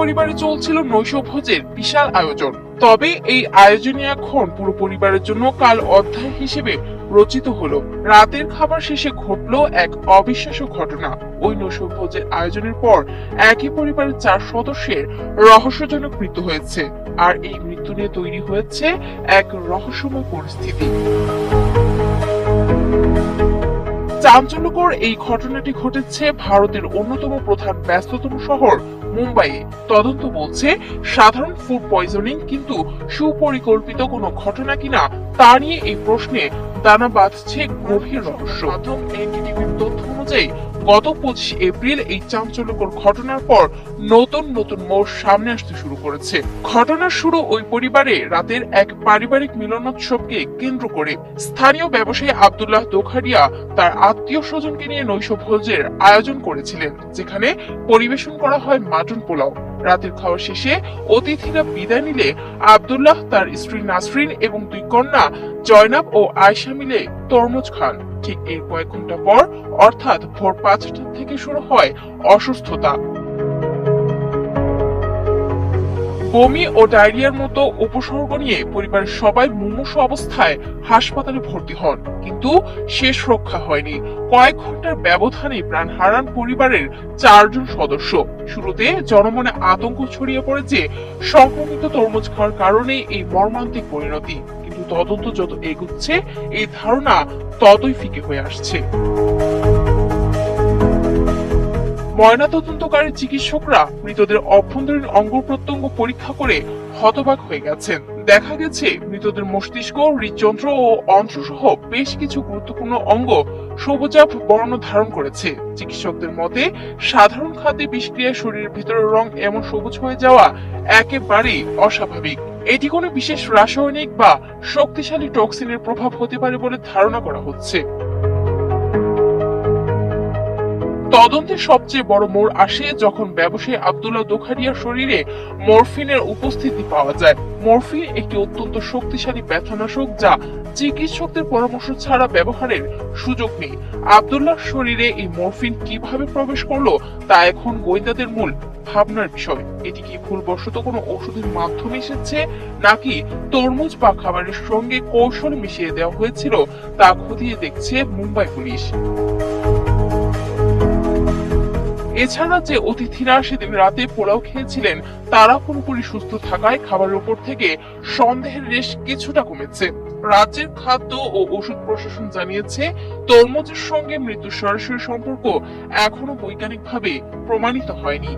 পরিবারে চলছিল নৈশভোজের বিশাল আয়োজন। তবে এই আয়োজনে এখন পুরো পরিবারের জন্য কাল অধ্যায় হিসেবে রচিত হলো। রাতের খাবার শেষে ঘটলো এক অবিশ্বাস্য ঘটনা। ওই নৈশভোজের আয়োজনের পর একই পরিবারের 4 সদস্যের রহস্যজনক মৃত্যু হয়েছে। আর এই মৃত্যু নিয়ে তৈরি হয়েছে এক রহস্যময় পরিস্থিতি। চাঞ্চল্যকর এই ঘটনাটি ঘটেছে ভারতের অন্যতম প্রধান ব্যস্ততম শহর মুম্বাইয়ে। তদন্ত বলছে সাধারণ ফুড পয়জনিং কিন্তু সুপরিকল্পিত কোনো ঘটনা কিনা তা নিয়ে এই প্রশ্নে দানা বাঁধছে গভীর রহস্য। মাধ্যম এনডিটিভির তথ্য অনুযায়ী গত 25 এপ্রিল এই চাঞ্চল্যকর ঘটনার পর নতুন নতুন মোড় সামনে আসতে শুরু করেছে। ঘটনার শুরু ওই পরিবারে রাতের এক পারিবারিক মিলনোৎসবকে কেন্দ্র করে। স্থানীয় ব্যবসায়ী আব্দুল্লাহ দোখারিয়া তার আত্মীয় স্বজনকে নিয়ে নৈশভোজের আয়োজন করেছিলেন, যেখানে পরিবেশন করা হয় মাটন পোলাও। রাতের খাওয়া শেষে অতিথিরা বিদায় নিলে আব্দুল্লাহ, তার স্ত্রী নাসরিন এবং 2 কন্যা জয়নাব ও আয়েশা মিলে তরমুজ খান। ঠিক এর কয়েক ঘন্টা পর অর্থাৎ ভোর 5টা থেকে শুরু হয় অসুস্থতা। বমি ও ডায়রিয়ার মতো উপসর্গ নিয়ে পরিবারের সবাই মুমূর্ষু অবস্থায় হাসপাতালে ভর্তি হন, কিন্তু শেষ রক্ষা হয়নি। কয়েক ঘন্টার ব্যবধানে প্রাণ হারান পরিবারের 4 জন সদস্য। শুরুতে জনমনে আতঙ্ক ছড়িয়ে পড়ে যে সংক্রমিত তরমুজ খাওয়ার কারণে এই মর্মান্তিক পরিণতি, কিন্তু তদন্ত যত এগুচ্ছে এই ধারণা ততই ফিকে হয়ে আসছে। ময়নাতদন্তকারী চিকিৎসকরা মৃতদের অভ্যন্তরীণ অঙ্গ প্রত্যঙ্গ পরীক্ষা করে হতবাক হয়ে গেছেন। দেখা গেছে মৃতদের মস্তিষ্ক, হৃদযন্ত্র ও অন্ত্র সহ বেশ কিছু গুরুত্বপূর্ণ অঙ্গ সবুজাভ বর্ণ ধারণ করেছে। চিকিৎসকদের মতে সাধারণ খাদ্যে বিষক্রিয়ায় শরীরের ভিতরের রং এমন সবুজ হয়ে যাওয়া একেবারেই অস্বাভাবিক। এটি কোনো বিশেষ রাসায়নিক বা শক্তিশালী টক্সিনের প্রভাব হতে পারে বলে ধারণা করা হচ্ছে। তদন্তের সবচেয়ে বড় মোড় আসে যখন ব্যবসায়ী আব্দুল্লাহ দোখারিয়ার শরীরে মরফিনের উপস্থিতি পাওয়া যায়। মরফিন একটি অত্যন্ত শক্তিশালী ব্যথানাশক যা চিকিৎসকদের পরামর্শ ছাড়া ব্যবহারের সুযোগ নেই। আব্দুল্লাহর শরীরে এই মরফিন কিভাবে প্রবেশ করলো তা এখন গোয়েন্দাদের মূল ভাবনার বিষয়। এটি কি ভুলবশত কোনো ওষুধের মাধ্যমে এসেছে, নাকি তরমুজ বা খাবারের সঙ্গে কৌশলে মিশিয়ে দেওয়া হয়েছিল, তা খতিয়ে দেখছে মুম্বাই পুলিশ। এছাড়া যে অতিথিরা সেদিন রাতে পোলাও খেয়েছিলেন তারা পুরোপুরি সুস্থ থাকায় খাবারের উপর থেকে সন্দেহের রেশ কিছুটা কমেছে। রাজ্যের খাদ্য ও ওষুধ প্রশাসন জানিয়েছে তরমুজের সঙ্গে মৃত্যুর সরাসরি সম্পর্ক এখনো বৈজ্ঞানিকভাবে প্রমাণিত হয়নি।